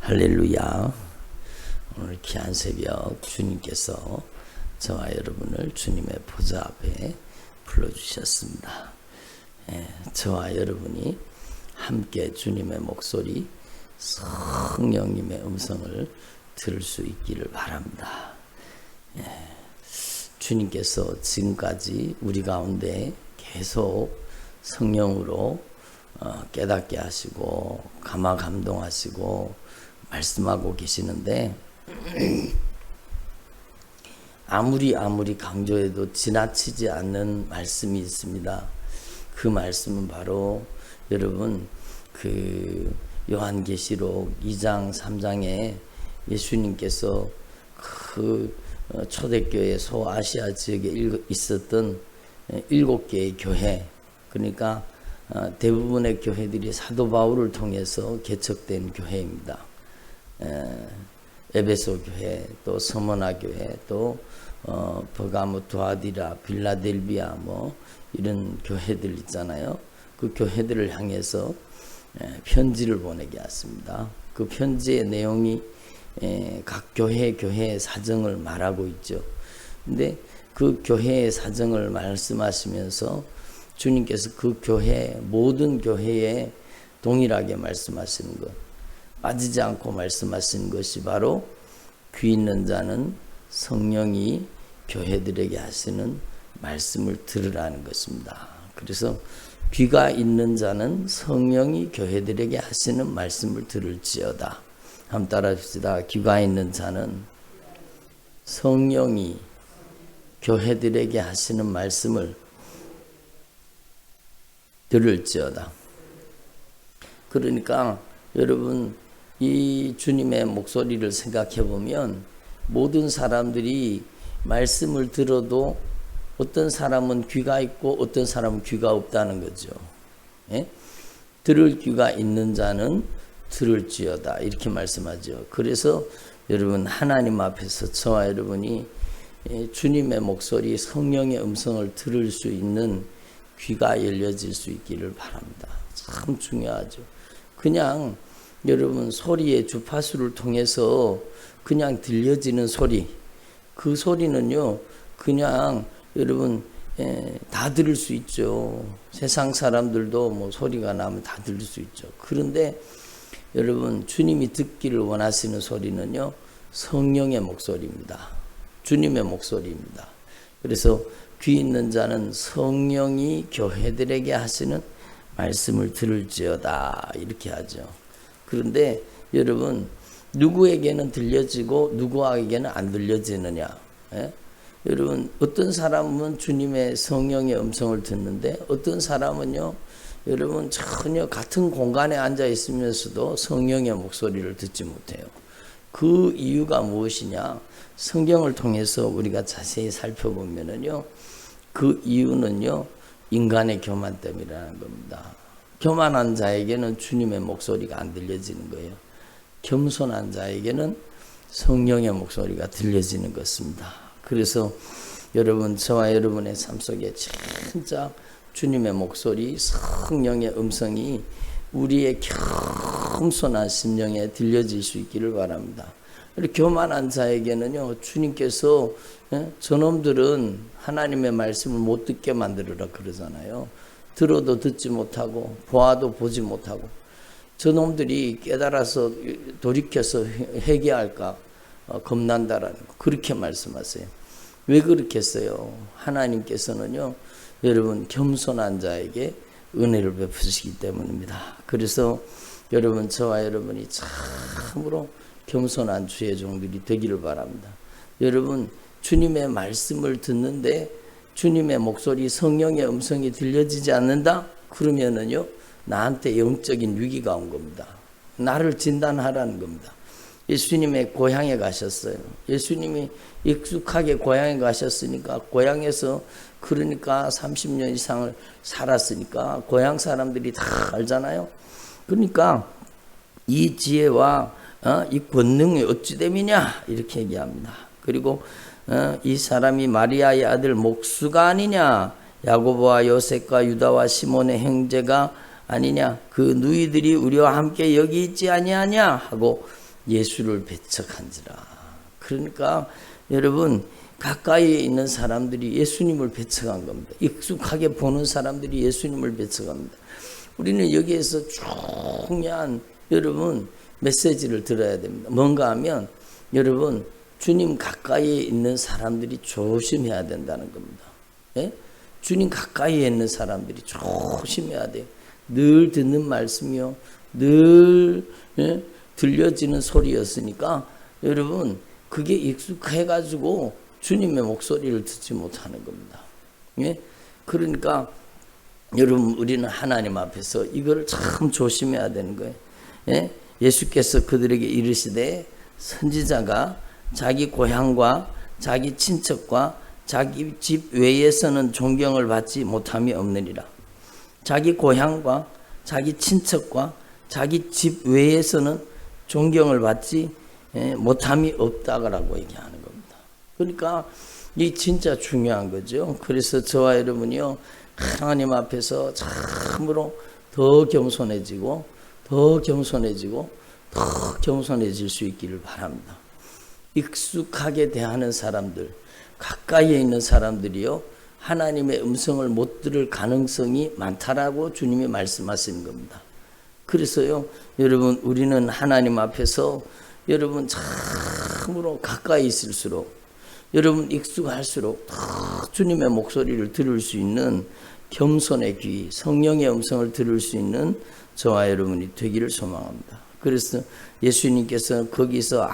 할렐루야. 오늘 귀한 새벽 주님께서 저와 여러분을 주님의 보좌 앞에 불러주셨습니다. 저와 여러분이 함께 주님의 목소리, 성령님의 음성을 들을 수 있기를 바랍니다. 주님께서 지금까지 우리 가운데 계속 성령으로 깨닫게 하시고 감화감동하시고 말씀하고 계시는데 아무리 강조해도 지나치지 않는 말씀이 있습니다. 그 말씀은 바로 여러분 요한계시록 2장 3장에 예수님께서 초대교회 소아시아 지역에 있었던 7개의 교회, 그러니까 대부분의 교회들이 사도 바울을 통해서 개척된 교회입니다. 에베소 교회, 또 서머나 교회, 또 버가모, 두아디라, 빌라델비아 이런 교회들 있잖아요. 그 교회들을 향해서 편지를 보내게 했습니다. 그 편지의 내용이 각 교회의 사정을 말하고 있죠. 근데 그 교회의 사정을 말씀하시면서 주님께서 그 모든 교회에 동일하게 말씀하시는 것, 빠지지 않고 말씀하시는 것이 바로 귀 있는 자는 성령이 교회들에게 하시는 말씀을 들으라는 것입니다. 그래서 귀가 있는 자는 성령이 교회들에게 하시는 말씀을 들을지어다. 한번 따라 합시다. 귀가 있는 자는 성령이 교회들에게 하시는 말씀을 들을지어다. 그러니까 여러분, 이 주님의 목소리를 생각해 보면 모든 사람들이 말씀을 들어도 어떤 사람은 귀가 있고 어떤 사람은 귀가 없다는 거죠. 들을 귀가 있는 자는 들을지어다, 이렇게 말씀하죠. 그래서 여러분, 하나님 앞에서 저와 여러분이 주님의 목소리, 성령의 음성을 들을 수 있는 귀가 열려질 수 있기를 바랍니다. 참 중요하죠. 그냥 여러분, 소리의 주파수를 통해서 그냥 들려지는 소리, 그 소리는요 그냥 여러분 다 들을 수 있죠. 세상 사람들도 소리가 나면 다 들을 수 있죠. 그런데 여러분, 주님이 듣기를 원하시는 소리는요 성령의 목소리입니다. 주님의 목소리입니다. 그래서 귀 있는 자는 성령이 교회들에게 하시는 말씀을 들을지어다, 이렇게 하죠. 그런데 여러분, 누구에게는 들려지고 누구에게는 안 들려지느냐? 여러분, 어떤 사람은 주님의 성령의 음성을 듣는데 어떤 사람은요 여러분, 전혀 같은 공간에 앉아 있으면서도 성령의 목소리를 듣지 못해요. 그 이유가 무엇이냐? 성경을 통해서 우리가 자세히 살펴보면은요 그 이유는요 인간의 교만 때문이라는 겁니다. 교만한 자에게는 주님의 목소리가 안 들려지는 거예요. 겸손한 자에게는 성령의 목소리가 들려지는 것입니다. 그래서 여러분, 저와 여러분의 삶 속에 진짜 주님의 목소리, 성령의 음성이 우리의 겸손한 심령에 들려질 수 있기를 바랍니다. 교만한 자에게는요 주님께서 저놈들은 하나님의 말씀을 못 듣게 만들으라 그러잖아요. 들어도 듣지 못하고 보아도 보지 못하고, 저놈들이 깨달아서 돌이켜서 회개할까 겁난다라는 거, 그렇게 말씀하세요. 왜 그렇게 했어요? 하나님께서는요 여러분, 겸손한 자에게 은혜를 베푸시기 때문입니다. 그래서 여러분, 저와 여러분이 참으로 겸손한 주의 종들이 되기를 바랍니다. 여러분, 주님의 말씀을 듣는데 주님의 목소리, 성령의 음성이 들려지지 않는다? 그러면은요 나한테 영적인 위기가 온 겁니다. 나를 진단하라는 겁니다. 예수님의 고향에 가셨어요. 예수님이 익숙하게 고향에 가셨으니까, 고향에서 그러니까 30년 이상을 살았으니까 고향 사람들이 다 알잖아요. 그러니까 이 지혜와 이 권능이 어찌 됨이냐, 이렇게 얘기합니다. 그리고 이 사람이 마리아의 아들 목수가 아니냐, 야고보와 요셉과 유다와 시몬의 형제가 아니냐, 그 누이들이 우리와 함께 여기 있지 아니하냐 하고 예수를 배척한지라. 그러니까 여러분 가까이에 있는 사람들이 예수님을 배척한 겁니다. 익숙하게 보는 사람들이 예수님을 배척합니다. 우리는 여기에서 중요한 여러분 메시지를 들어야 됩니다. 뭔가 하면 여러분 주님 가까이에 있는 사람들이 조심해야 된다는 겁니다. 예? 주님 가까이에 있는 사람들이 조심해야 돼요. 늘 듣는 말씀이요. 늘 예? 들려지는 소리였으니까 여러분 그게 익숙해가지고 주님의 목소리를 듣지 못하는 겁니다. 예? 그러니까 여러분 우리는 하나님 앞에서 이걸 참 조심해야 되는 거예요. 예? 예수께서 그들에게 이르시되 선지자가 자기 고향과 자기 친척과 자기 집 외에서는 존경을 받지 못함이 없느니라. 자기 고향과 자기 친척과 자기 집 외에서는 존경을 받지 못함이 없다라고 얘기하는 겁니다. 그러니까 이 진짜 중요한 거죠. 그래서 저와 여러분이요 하나님 앞에서 참으로 더 겸손해지고 더 겸손해지고 더 겸손해질 수 있기를 바랍니다. 익숙하게 대하는 사람들, 가까이에 있는 사람들이요 하나님의 음성을 못 들을 가능성이 많다라고 주님이 말씀하시는 겁니다. 그래서요 여러분 우리는 하나님 앞에서 여러분 참으로 가까이 있을수록 여러분 익숙할수록 더 주님의 목소리를 들을 수 있는 겸손의 귀, 성령의 음성을 들을 수 있는 저와 여러분이 되기를 소망합니다. 그래서 예수님께서 거기서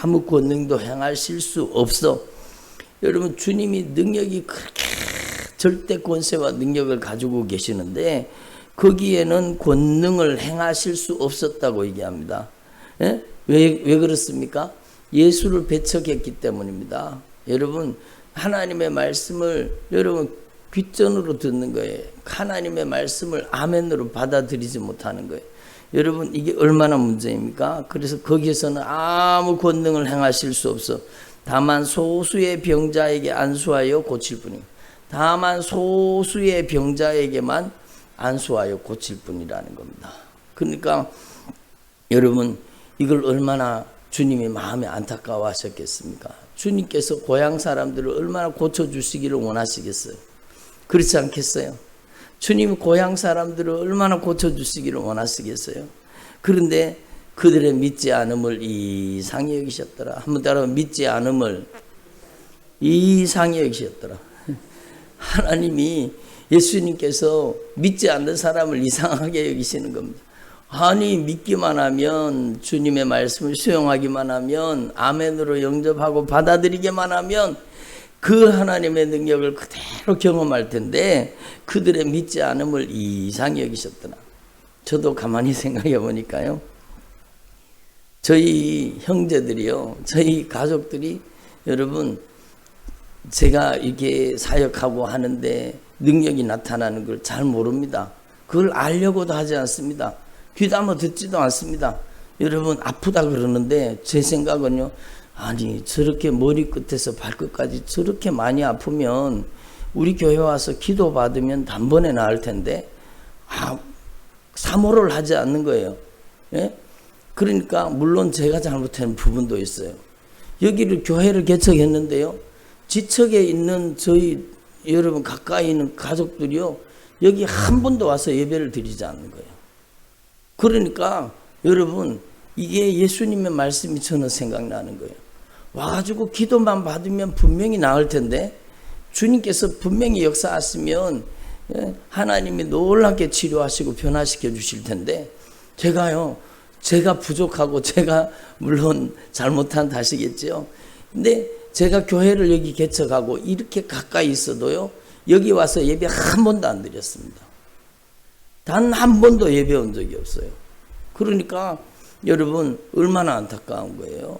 아무 권능도 행하실 수 없어. 여러분 주님이 능력이 그렇게 절대 권세와 능력을 가지고 계시는데 거기에는 권능을 행하실 수 없었다고 얘기합니다. 예? 왜 그렇습니까? 예수를 배척했기 때문입니다. 여러분 하나님의 말씀을 여러분 귓전으로 듣는 거예요. 하나님의 말씀을 아멘으로 받아들이지 못하는 거예요. 여러분 이게 얼마나 문제입니까? 그래서 거기에서는 아무 권능을 행하실 수 없어. 다만 소수의 병자에게 안수하여 고칠 뿐입니다. 다만 소수의 병자에게만 안수하여 고칠 뿐이라는 겁니다. 그러니까 여러분 이걸 얼마나 주님이 마음에 안타까워 하셨겠습니까? 주님께서 고향 사람들을 얼마나 고쳐주시기를 원하시겠어요? 그렇지 않겠어요? 주님 고향 사람들을 얼마나 고쳐주시기를 원하시겠어요? 그런데 그들의 믿지 않음을 이상히 여기셨더라. 한번 따라 믿지 않음을 이상히 여기셨더라. 하나님이 예수님께서 믿지 않는 사람을 이상하게 여기시는 겁니다. 아니 믿기만 하면 주님의 말씀을 수용하기만 하면 아멘으로 영접하고 받아들이기만 하면 그 하나님의 능력을 그대로 경험할 텐데 그들의 믿지 않음을 이상히 여기셨더라. 저도 가만히 생각해 보니까요. 저희 형제들이요. 저희 가족들이 여러분 제가 이렇게 사역하고 하는데 능력이 나타나는 걸 잘 모릅니다. 그걸 알려고도 하지 않습니다. 귀담아 듣지도 않습니다. 여러분 아프다 그러는데 제 생각은요. 아니 저렇게 머리끝에서 발끝까지 저렇게 많이 아프면 우리 교회 와서 기도 받으면 단번에 나을 텐데 사모를 하지 않는 거예요. 예? 그러니까 물론 제가 잘못한 부분도 있어요. 여기를 교회를 개척했는데요. 지척에 있는 저희 여러분 가까이 있는 가족들이요. 여기 한 번도 와서 예배를 드리지 않는 거예요. 그러니까 여러분 이게 예수님의 말씀이 저는 생각나는 거예요. 와가지고 기도만 받으면 분명히 나을 텐데 주님께서 분명히 역사하시면 하나님이 놀랍게 치료하시고 변화시켜 주실 텐데 제가 부족하고 제가 물론 잘못한 탓이겠죠. 근데 제가 교회를 여기 개척하고 이렇게 가까이 있어도요. 여기 와서 예배 한 번도 안 드렸습니다. 단 한 번도 예배 온 적이 없어요. 그러니까 여러분 얼마나 안타까운 거예요.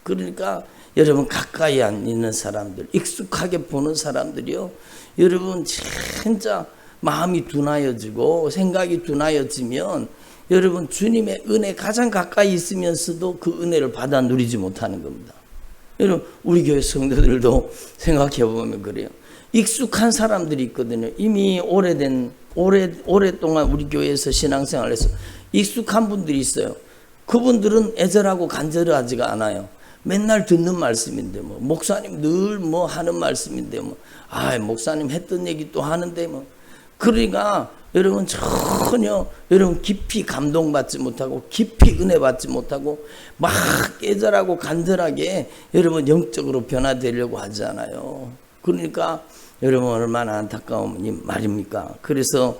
그러니까 여러분 가까이 안 있는 사람들, 익숙하게 보는 사람들이요. 여러분 진짜 마음이 둔하여지고 생각이 둔하여지면 여러분 주님의 은혜 가장 가까이 있으면서도 그 은혜를 받아 누리지 못하는 겁니다. 여러분 우리 교회 성도들도 생각해 보면 그래요. 익숙한 사람들이 있거든요. 이미 오랫동안 우리 교회에서 신앙생활을 해서 익숙한 분들이 있어요. 그분들은 애절하고 간절하지가 않아요. 맨날 듣는 말씀인데 목사님 늘 하는 말씀인데 목사님 했던 얘기 또 하는데 그러니까 여러분 전혀 여러분 깊이 감동받지 못하고 깊이 은혜 받지 못하고 막 애절하고 간절하게 여러분 영적으로 변화되려고 하잖아요. 그러니까 여러분 얼마나 안타까운 말입니까? 그래서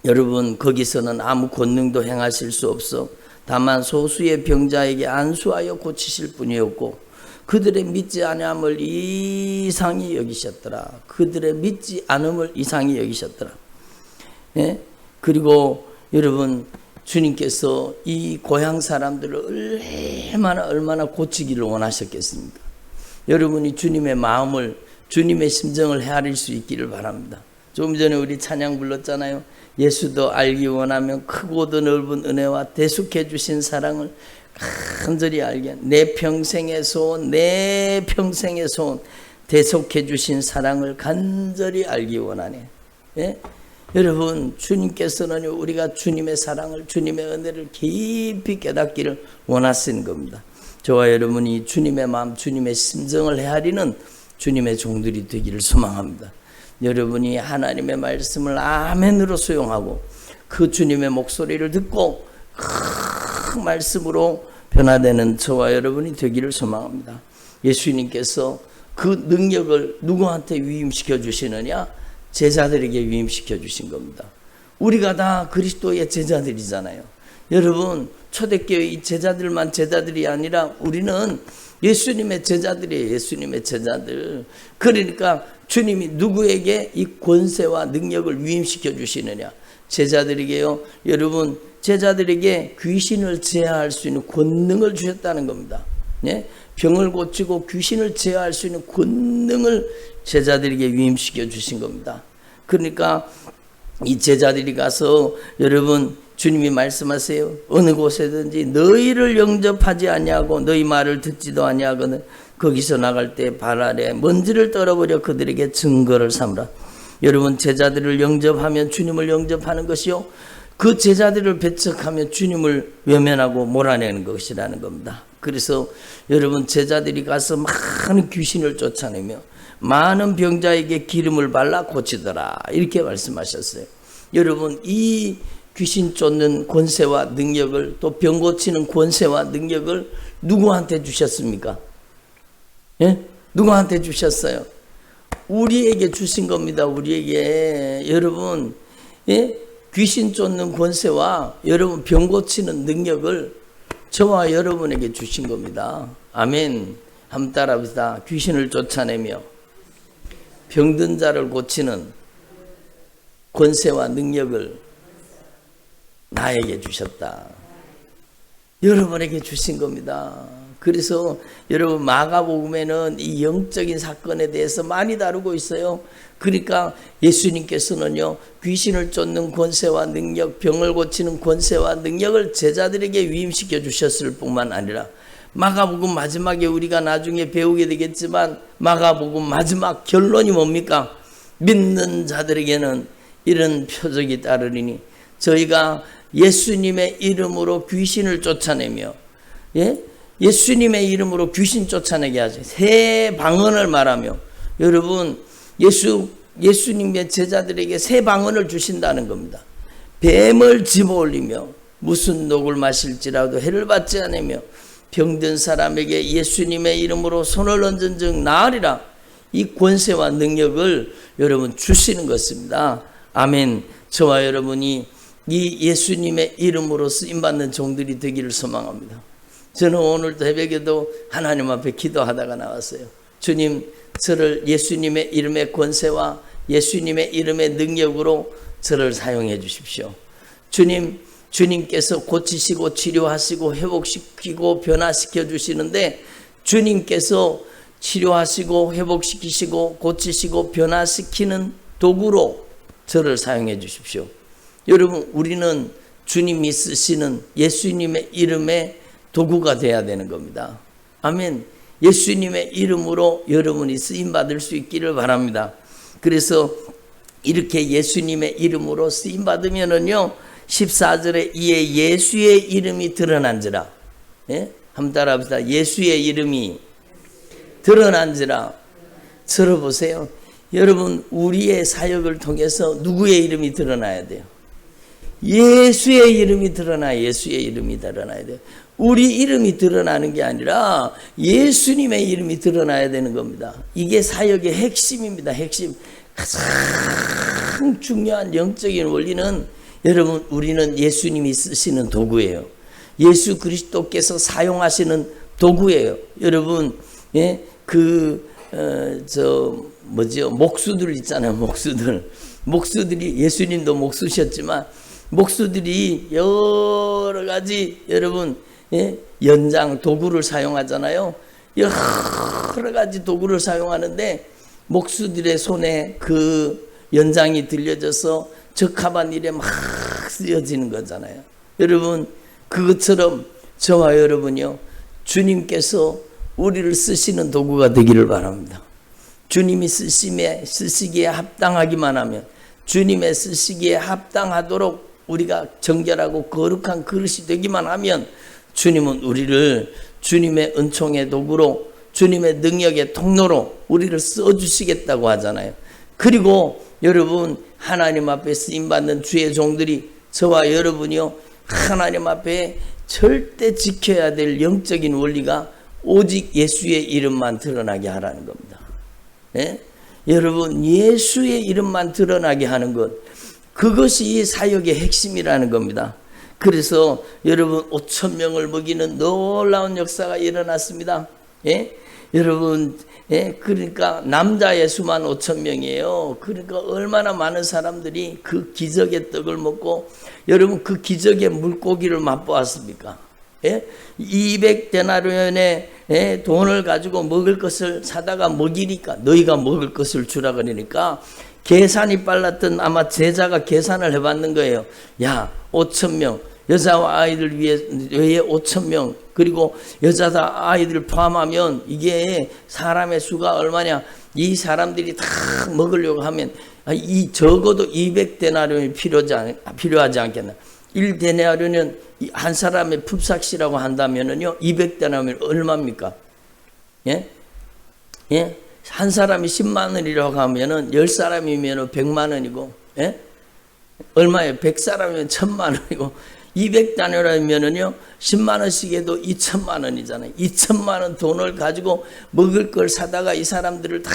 여러분 거기서는 아무 권능도 행하실 수 없어 다만 소수의 병자에게 안수하여 고치실 뿐이었고 그들의 믿지 않음을 이상히 여기셨더라. 그들의 믿지 않음을 이상히 여기셨더라. 예? 그리고 여러분 주님께서 이 고향 사람들을 얼마나 고치기를 원하셨겠습니까? 여러분이 주님의 마음을 주님의 심정을 헤아릴 수 있기를 바랍니다. 조금 전에 우리 찬양 불렀잖아요. 예수도 알기 원하면 크고도 넓은 은혜와 대속해 주신 사랑을 간절히 알게 내 평생의 소원 대속해 주신 사랑을 간절히 알기 원하네. 예? 여러분 주님께서는 우리가 주님의 사랑을 주님의 은혜를 깊이 깨닫기를 원하시는 겁니다. 저와 여러분이 주님의 마음 주님의 심정을 헤아리는 주님의 종들이 되기를 소망합니다. 여러분이 하나님의 말씀을 아멘으로 수용하고 그 주님의 목소리를 듣고 그 말씀으로 변화되는 저와 여러분이 되기를 소망합니다. 예수님께서 그 능력을 누구한테 위임시켜 주시느냐? 제자들에게 위임시켜 주신 겁니다. 우리가 다 그리스도의 제자들이잖아요. 여러분 초대교회 제자들만 제자들이 아니라 우리는 예수님의 제자들이에요. 예수님의 제자들. 그러니까 주님이 누구에게 이 권세와 능력을 위임시켜 주시느냐? 제자들에게요. 여러분 제자들에게 귀신을 제어할 수 있는 권능을 주셨다는 겁니다. 예? 병을 고치고 귀신을 제어할 수 있는 권능을 제자들에게 위임시켜 주신 겁니다. 그러니까 이 제자들이 가서 여러분 주님이 말씀하세요. 어느 곳에든지 너희를 영접하지 아니하고 너희 말을 듣지도 아니하거든 거기서 나갈 때 발 아래 먼지를 떨어버려 그들에게 증거를 삼으라. 여러분 제자들을 영접하면 주님을 영접하는 것이요 그 제자들을 배척하면 주님을 외면하고 몰아내는 것이라는 겁니다. 그래서 여러분 제자들이 가서 많은 귀신을 쫓아내며 많은 병자에게 기름을 발라 고치더라 이렇게 말씀하셨어요. 여러분 이 귀신 쫓는 권세와 능력을 또 병 고치는 권세와 능력을 누구한테 주셨습니까? 예? 누구한테 주셨어요? 우리에게 주신 겁니다. 우리에게. 여러분 예? 귀신 쫓는 권세와 여러분 병 고치는 능력을 저와 여러분에게 주신 겁니다. 아멘. 한번 따라합시다. 귀신을 쫓아내며 병든 자를 고치는 권세와 능력을 나에게 주셨다. 여러분에게 주신 겁니다. 그래서 여러분 마가복음에는 이 영적인 사건에 대해서 많이 다루고 있어요. 그러니까 예수님께서는요 귀신을 쫓는 권세와 능력, 병을 고치는 권세와 능력을 제자들에게 위임시켜 주셨을 뿐만 아니라 마가복음 마지막에 우리가 나중에 배우게 되겠지만 마가복음 마지막 결론이 뭡니까? 믿는 자들에게는 이런 표적이 따르리니 저희가 예수님의 이름으로 귀신을 쫓아내며 예수님의 이름으로 귀신 쫓아내게 하죠. 새 방언을 말하며 여러분 예수님의 제자들에게 새 방언을 주신다는 겁니다. 뱀을 집어올리며 무슨 독을 마실지라도 해를 받지 않으며 병든 사람에게 예수님의 이름으로 손을 얹은 즉 나으리라. 이 권세와 능력을 여러분 주시는 것입니다. 아멘. 저와 여러분이 이 예수님의 이름으로 쓰임받는 종들이 되기를 소망합니다. 저는 오늘 새벽에도 하나님 앞에 기도하다가 나왔어요. 주님, 저를 예수님의 이름의 권세와 예수님의 이름의 능력으로 저를 사용해 주십시오. 주님께서 고치시고 치료하시고 회복시키고 변화시켜 주시는데 주님께서 치료하시고 회복시키시고 고치시고 변화시키는 도구로 저를 사용해 주십시오. 여러분 우리는 주님이 쓰시는 예수님의 이름의 도구가 되어야 되는 겁니다. 아멘. 예수님의 이름으로 여러분이 쓰임받을 수 있기를 바랍니다. 그래서 이렇게 예수님의 이름으로 쓰임받으면은요 14절에 이에 예수의 이름이 드러난지라. 예? 한번 따라합시다. 예수의 이름이 드러난지라. 들어보세요. 여러분, 우리의 사역을 통해서 누구의 이름이 드러나야 돼요? 예수의 이름이 드러나야, 예수의 이름이 드러나야 돼요. 우리 이름이 드러나는 게 아니라 예수님의 이름이 드러나야 되는 겁니다. 이게 사역의 핵심입니다. 핵심. 가장 중요한 영적인 원리는 여러분, 우리는 예수님이 쓰시는 도구예요. 예수 그리스도께서 사용하시는 도구예요. 여러분, 예? 목수들 있잖아요. 목수들이 예수님도 목수셨지만 목수들이 여러 가지 여러분, 예? 연장 도구를 사용하잖아요. 여러 가지 도구를 사용하는데 목수들의 손에 그 연장이 들려져서 적합한 일에 막 쓰여지는 거잖아요. 여러분, 그것처럼 저와 여러분이요, 주님께서 우리를 쓰시는 도구가 되기를 바랍니다. 주님이 쓰시기에 합당하기만 하면, 주님의 쓰시기에 합당하도록 우리가 정결하고 거룩한 그릇이 되기만 하면 주님은 우리를 주님의 은총의 도구로, 주님의 능력의 통로로 우리를 써주시겠다고 하잖아요. 그리고 여러분, 하나님 앞에 쓰임받는 주의 종들이, 저와 여러분이요, 하나님 앞에 절대 지켜야 될 영적인 원리가 오직 예수의 이름만 드러나게 하라는 겁니다. 예? 여러분, 예수의 이름만 드러나게 하는 것, 그것이 사역의 핵심이라는 겁니다. 그래서 여러분, 5,000명을 먹이는 놀라운 역사가 일어났습니다. 예? 여러분, 예? 그러니까 남자의 수만 5,000명이에요. 그러니까 얼마나 많은 사람들이 그 기적의 떡을 먹고, 여러분, 그 기적의 물고기를 맛보았습니까? 예? 200데나리온의 예? 돈을 가지고 먹을 것을 사다가 먹이니까, 너희가 먹을 것을 주라 그러니까 계산이 빨랐던 아마 제자가 계산을 해봤는 거예요. 야, 5,000명, 여자와 아이들 위해 5,000명, 그리고 여자다 아이들 포함하면 이게 사람의 수가 얼마냐. 이 사람들이 다 먹으려고 하면 이 적어도 200데나리온이 필요하지 않겠나. 1데나리온은 한 사람의 품삯이라고 한다면은요, 200데나리온이 얼마입니까? 예? 예? 한 사람이 10만 원이라고 하면은 10사람이면 100만 원이고, 예? 얼마예요? 100사람이면 1000만 원이고, 200단위라면은요 10만 원씩 해도 2천만 원이잖아요. 2천만 원 돈을 가지고 먹을 걸 사다가 이 사람들을 다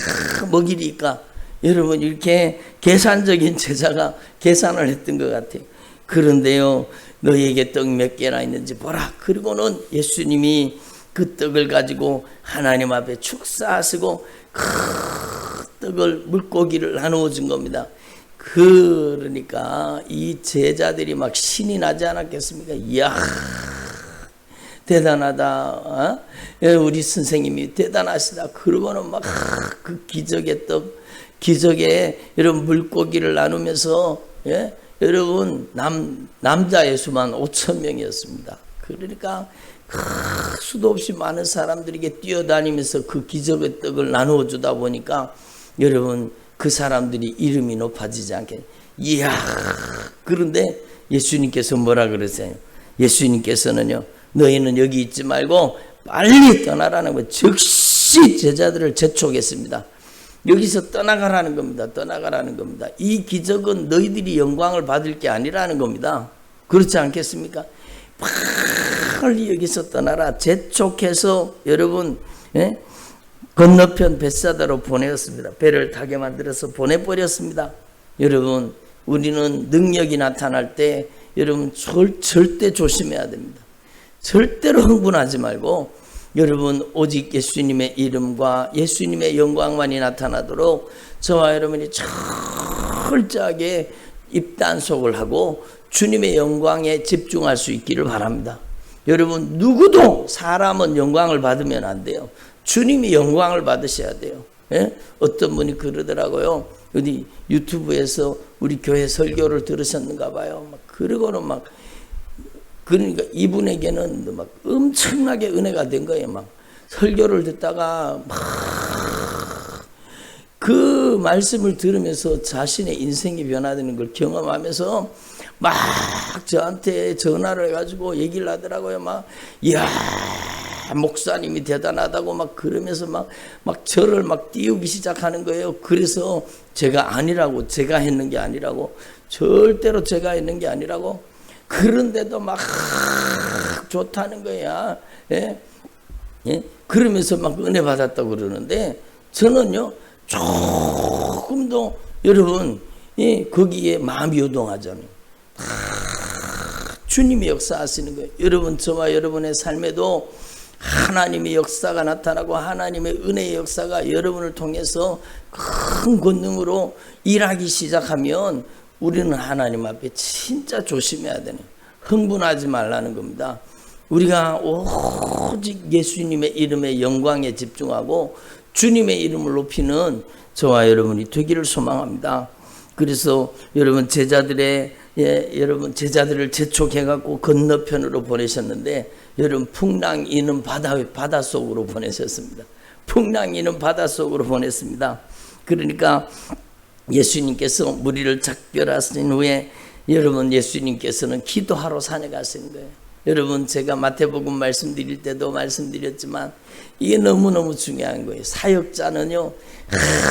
먹이니까, 여러분, 이렇게 계산적인 제자가 계산을 했던 것 같아요. 그런데요, 너희에게 떡 몇 개나 있는지 보라. 그리고는 예수님이 그 떡을 가지고 하나님 앞에 축사하시고 그 떡을, 물고기를 나누어 준 겁니다. 그러니까 이 제자들이 막 신이 나지 않았겠습니까? 이야, 대단하다. 어? 우리 선생님이 대단하시다. 그러고는 막 그 기적의 떡, 기적의 이런 물고기를 나누면서, 예? 여러분, 남자의 수만 5,000명이었습니다. 그러니까 수도 없이 많은 사람들에게 뛰어다니면서 그 기적의 떡을 나누어 주다 보니까 여러분, 그 사람들이 이름이 높아지지 않게. 이야. 그런데 예수님께서 뭐라 그러세요? 예수님께서는요, 너희는 여기 있지 말고 빨리 떠나라는 거. 즉시 제자들을 재촉했습니다. 여기서 떠나가라는 겁니다. 떠나가라는 겁니다. 이 기적은 너희들이 영광을 받을 게 아니라는 겁니다. 그렇지 않겠습니까? 빨리 여기서 떠나라. 재촉해서 여러분, 예? 건너편 벳사다로 보내었습니다. 배를 타게 만들어서 보내버렸습니다. 여러분, 우리는 능력이 나타날 때 여러분 절대 조심해야 됩니다. 절대로 흥분하지 말고 여러분, 오직 예수님의 이름과 예수님의 영광만이 나타나도록 저와 여러분이 철저하게 입단속을 하고 주님의 영광에 집중할 수 있기를 바랍니다. 여러분, 누구도 사람은 영광을 받으면 안 돼요. 주님이 영광을 받으셔야 돼요. 예? 어떤 분이 그러더라고요. 어디 유튜브에서 우리 교회 설교를 들으셨는가 봐요. 그러고는 그러니까 이분에게는 막 엄청나게 은혜가 된 거예요. 막 설교를 듣다가 그 말씀을 들으면서 자신의 인생이 변화되는 걸 경험하면서 막 저한테 전화를 해가지고 얘기를 하더라고요. 막, 이야, 목사님이 대단하다고 막 그러면서 막 저를 막 띄우기 시작하는 거예요. 그래서 제가 아니라고, 제가 했는 게 아니라고, 절대로 제가 했는 게 아니라고, 그런데도 막 좋다는 거야. 예? 예? 그러면서 막 은혜 받았다고 그러는데, 저는요, 조금도 여러분, 예, 거기에 마음이 요동하잖아요. 주님이 역사하시는 거예요. 여러분, 저와 여러분의 삶에도 하나님의 역사가 나타나고 하나님의 은혜의 역사가 여러분을 통해서 큰 권능으로 일하기 시작하면 우리는 하나님 앞에 진짜 조심해야 되는, 흥분하지 말라는 겁니다. 우리가 오직 예수님의 이름의 영광에 집중하고 주님의 이름을 높이는 저와 여러분이 되기를 소망합니다. 그래서 여러분 여러분 제자들을 재촉해갖고 건너편으로 보내셨는데, 여러분 풍랑이는 바다 속으로 보내셨습니다. 풍랑이는 바다 속으로 보냈습니다. 그러니까 예수님께서 무리를 작별하신 후에 여러분 예수님께서는 기도하러 산에 가시는 거예요. 여러분, 제가 마태복음 말씀드릴 때도 말씀드렸지만 이게 너무너무 중요한 거예요. 사역자는요,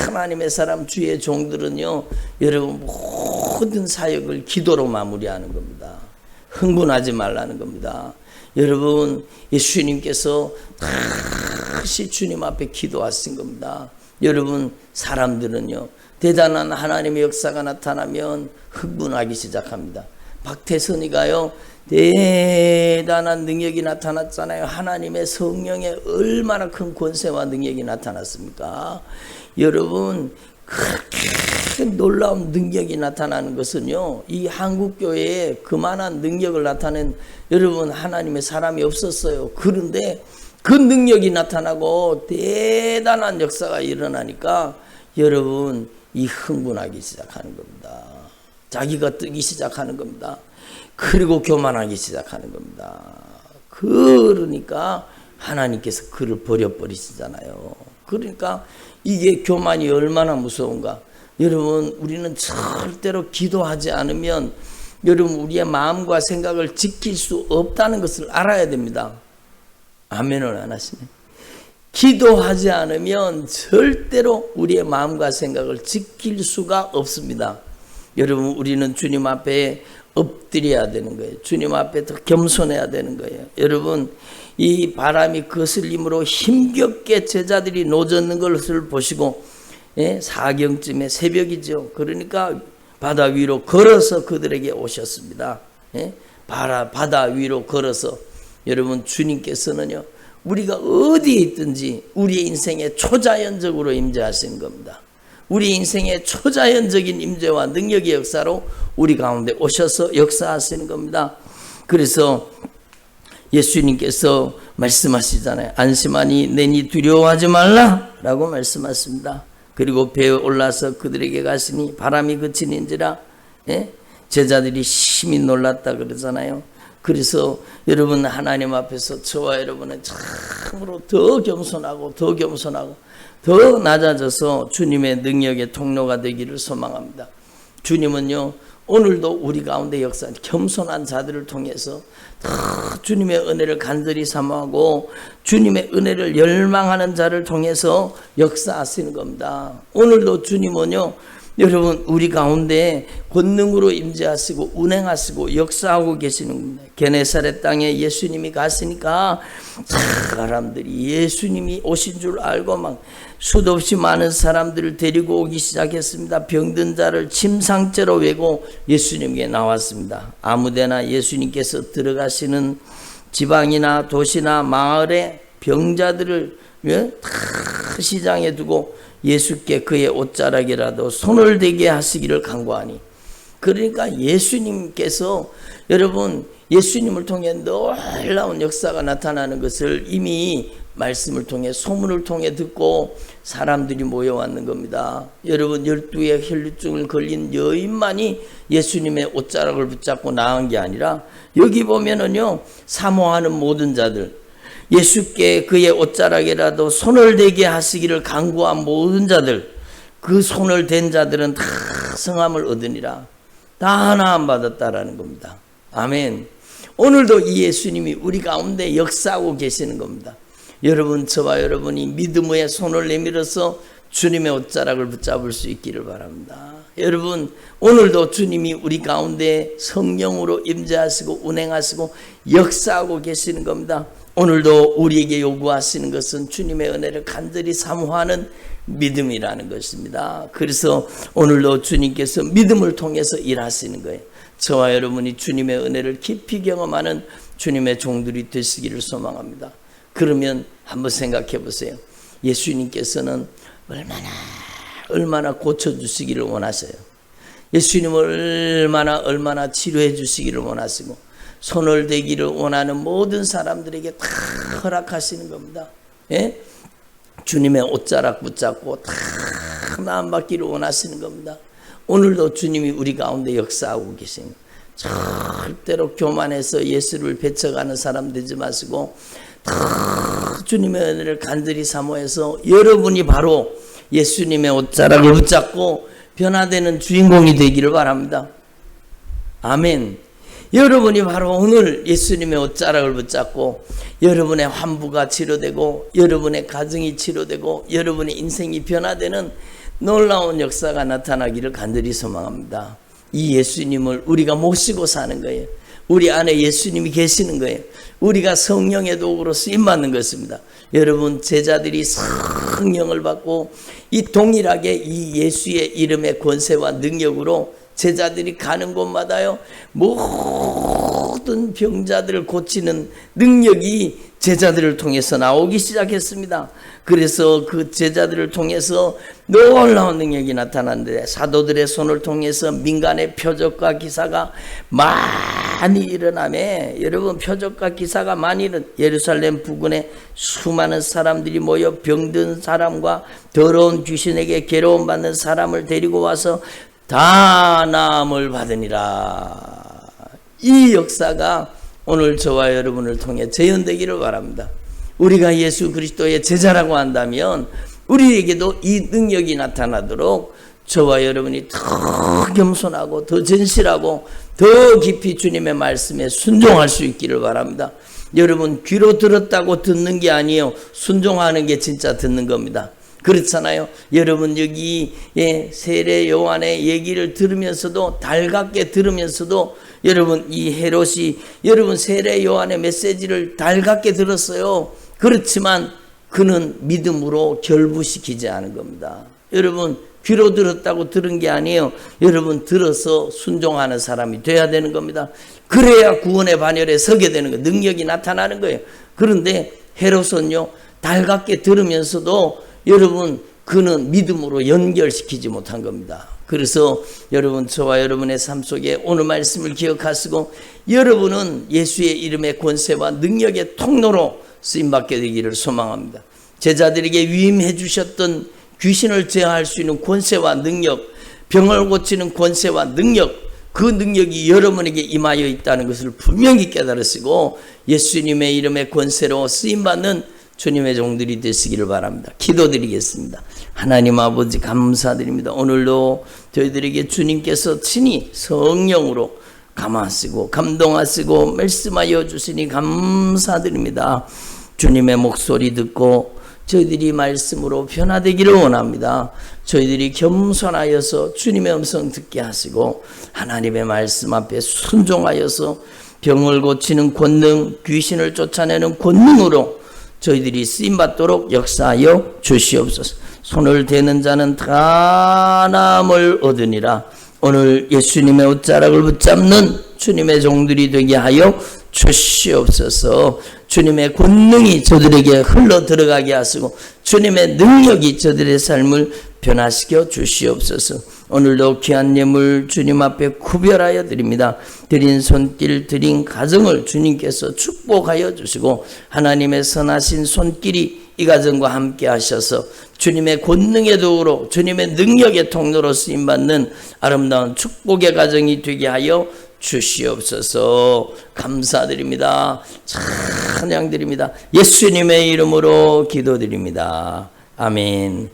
하나님의 사람, 주의 종들은요, 여러분 모든 사역을 기도로 마무리하는 겁니다. 흥분하지 말라는 겁니다. 여러분, 예수님께서 다시 주님 앞에 기도하신 겁니다. 여러분, 사람들은요, 대단한 하나님의 역사가 나타나면 흥분하기 시작합니다. 박태선이가요, 대단한 능력이 나타났잖아요. 하나님의 성령의 얼마나 큰 권세와 능력이 나타났습니까? 여러분, 그렇게 놀라운 능력이 나타나는 것은요, 이 한국교회에 그만한 능력을 나타낸 여러분 하나님의 사람이 없었어요. 그런데 그 능력이 나타나고 대단한 역사가 일어나니까 여러분 이 흥분하기 시작하는 겁니다. 자기가 뜨기 시작하는 겁니다. 그리고 교만하기 시작하는 겁니다. 그러니까 하나님께서 그를 버려버리시잖아요. 그러니까 이게 교만이 얼마나 무서운가. 여러분, 우리는 절대로 기도하지 않으면 여러분 우리의 마음과 생각을 지킬 수 없다는 것을 알아야 됩니다. 아멘을 안 하시네. 기도하지 않으면 절대로 우리의 마음과 생각을 지킬 수가 없습니다. 여러분, 우리는 주님 앞에 엎드려야 되는 거예요. 주님 앞에 더 겸손해야 되는 거예요. 여러분, 이 바람이 거슬림으로 힘겹게 제자들이 노젓는 것을 보시고, 사경쯤에 새벽이죠. 그러니까 바다 위로 걸어서 그들에게 오셨습니다. 바다 위로 걸어서. 여러분, 주님께서는요, 우리가 어디에 있든지 우리 인생에 초자연적으로 임재하시는 겁니다. 우리 인생의 초자연적인 임재와 능력의 역사로 우리 가운데 오셔서 역사하시는 겁니다. 그래서 예수님께서 말씀하시잖아요. 안심하니 내니 두려워하지 말라 라고 말씀하십니다. 그리고 배에 올라서 그들에게 가시니 바람이 그치는지라. 제자들이 심히 놀랐다 그러잖아요. 그래서 여러분, 하나님 앞에서 저와 여러분은 참으로 더 겸손하고 더 낮아져서 주님의 능력의 통로가 되기를 소망합니다. 주님은요, 오늘도 우리 가운데 역사, 겸손한 자들을 통해서 주님의 은혜를 간절히 사모하고 주님의 은혜를 열망하는 자를 통해서 역사하시는 겁니다. 오늘도 주님은요, 여러분 우리 가운데 권능으로 임재하시고 운행하시고 역사하고 계시는 겁니다. 게네사렛 땅에 예수님이 갔으니까 사람들이 예수님이 오신 줄 알고 막 수도 없이 많은 사람들을 데리고 오기 시작했습니다. 병든 자를 침상째로 메고 예수님께 나왔습니다. 아무데나 예수님께서 들어가시는 지방이나 도시나 마을에 병자들을 다 시장에 두고 예수께 그의 옷자락이라도 손을 대게 하시기를 간구하니. 그러니까 예수님께서 여러분 예수님을 통해 놀라운 역사가 나타나는 것을 이미 말씀을 통해 소문을 통해 듣고 사람들이 모여왔는 겁니다. 여러분 12의 혈류증을 걸린 여인만이 예수님의 옷자락을 붙잡고 나은 게 아니라 여기 보면은요 사모하는 모든 자들 예수께 그의 옷자락이라도 손을 대게 하시기를 간구한 모든 자들 그 손을 댄 자들은 다 성함을 얻으니라. 다 나음 받았다라는 겁니다. 아멘. 오늘도 이 예수님이 우리 가운데 역사하고 계시는 겁니다. 여러분, 저와 여러분이 믿음의 손을 내밀어서 주님의 옷자락을 붙잡을 수 있기를 바랍니다. 여러분, 오늘도 주님이 우리 가운데 성령으로 임재하시고 운행하시고 역사하고 계시는 겁니다. 오늘도 우리에게 요구하시는 것은 주님의 은혜를 간절히 사모하는 믿음이라는 것입니다. 그래서 오늘도 주님께서 믿음을 통해서 일하시는 거예요. 저와 여러분이 주님의 은혜를 깊이 경험하는 주님의 종들이 되시기를 소망합니다. 그러면 한번 생각해 보세요. 예수님께서는 얼마나 고쳐주시기를 원하셔요. 예수님을 얼마나 치료해 주시기를 원하시고 손을 대기를 원하는 모든 사람들에게 다 허락하시는 겁니다. 예? 주님의 옷자락 붙잡고 다 나음받기를 원하시는 겁니다. 오늘도 주님이 우리 가운데 역사하고 계십니다. 절대로 교만해서 예수를 배척하는 사람 되지 마시고 다 주님의 은혜를 간절히 사모해서 여러분이 바로 예수님의 옷자락을 붙잡고 변화되는 주인공이 되기를 바랍니다. 아멘. 여러분이 바로 오늘 예수님의 옷자락을 붙잡고 여러분의 환부가 치료되고 여러분의 가정이 치료되고 여러분의 인생이 변화되는 놀라운 역사가 나타나기를 간절히 소망합니다. 이 예수님을 우리가 모시고 사는 거예요. 우리 안에 예수님이 계시는 거예요. 우리가 성령의 도구로 쓰임받는 것입니다. 여러분, 제자들이 성령을 받고 이 동일하게 이 예수의 이름의 권세와 능력으로 제자들이 가는 곳마다요 모든 병자들을 고치는 능력이 제자들을 통해서 나오기 시작했습니다. 그래서 그 제자들을 통해서 놀라운 능력이 나타났는데 사도들의 손을 통해서 민간의 표적과 기사가 많이 일어나며 여러분 표적과 기사가 많이 예루살렘 부근에 수많은 사람들이 모여 병든 사람과 더러운 귀신에게 괴로움받는 사람을 데리고 와서 다 나음을 받으니라. 이 역사가 오늘 저와 여러분을 통해 재현되기를 바랍니다. 우리가 예수 그리스도의 제자라고 한다면 우리에게도 이 능력이 나타나도록 저와 여러분이 더 겸손하고 더 진실하고 더 깊이 주님의 말씀에 순종할 수 있기를 바랍니다. 여러분, 귀로 들었다고 듣는 게 아니에요. 순종하는 게 진짜 듣는 겁니다. 그렇잖아요. 여러분, 여기 세례 요한의 얘기를 들으면서도 달갑게 들으면서도 여러분, 이 헤롯이 여러분 세례 요한의 메시지를 달갑게 들었어요. 그렇지만 그는 믿음으로 결부시키지 않은 겁니다. 여러분, 귀로 들었다고 들은 게 아니에요. 여러분, 들어서 순종하는 사람이 돼야 되는 겁니다. 그래야 구원의 반열에 서게 되는 거예요. 능력이 나타나는 거예요. 그런데 헤롯은요 달갑게 들으면서도 여러분 그는 믿음으로 연결시키지 못한 겁니다. 그래서 여러분, 저와 여러분의 삶 속에 오늘 말씀을 기억하시고 여러분은 예수의 이름의 권세와 능력의 통로로 쓰임받게 되기를 소망합니다. 제자들에게 위임해 주셨던 귀신을 제어할 수 있는 권세와 능력, 병을 고치는 권세와 능력, 그 능력이 여러분에게 임하여 있다는 것을 분명히 깨달으시고 예수님의 이름의 권세로 쓰임받는 주님의 종들이 되시기를 바랍니다. 기도드리겠습니다. 하나님 아버지, 감사드립니다. 오늘도 저희들에게 주님께서 친히 성령으로 감화하시고 감동하시고 말씀하여 주시니 감사드립니다. 주님의 목소리 듣고 저희들이 말씀으로 변화되기를 원합니다. 저희들이 겸손하여서 주님의 음성 듣게 하시고 하나님의 말씀 앞에 순종하여서 병을 고치는 권능, 귀신을 쫓아내는 권능으로 저희들이 쓰임받도록 역사하여 주시옵소서. 손을 대는 자는 다 나음을 얻으니라. 오늘 예수님의 옷자락을 붙잡는 주님의 종들이 되게 하여 주시옵소서. 주님의 권능이 저들에게 흘러 들어가게 하시고 주님의 능력이 저들의 삶을 변화시켜 주시옵소서. 오늘도 귀한 예물 주님 앞에 구별하여 드립니다. 드린 손길, 드린 가정을 주님께서 축복하여 주시고 하나님의 선하신 손길이 이 가정과 함께 하셔서 주님의 권능의 도구로 주님의 능력의 통로로 쓰임받는 아름다운 축복의 가정이 되게 하여 주시옵소서. 감사드립니다. 찬양드립니다. 예수님의 이름으로 기도드립니다. 아멘.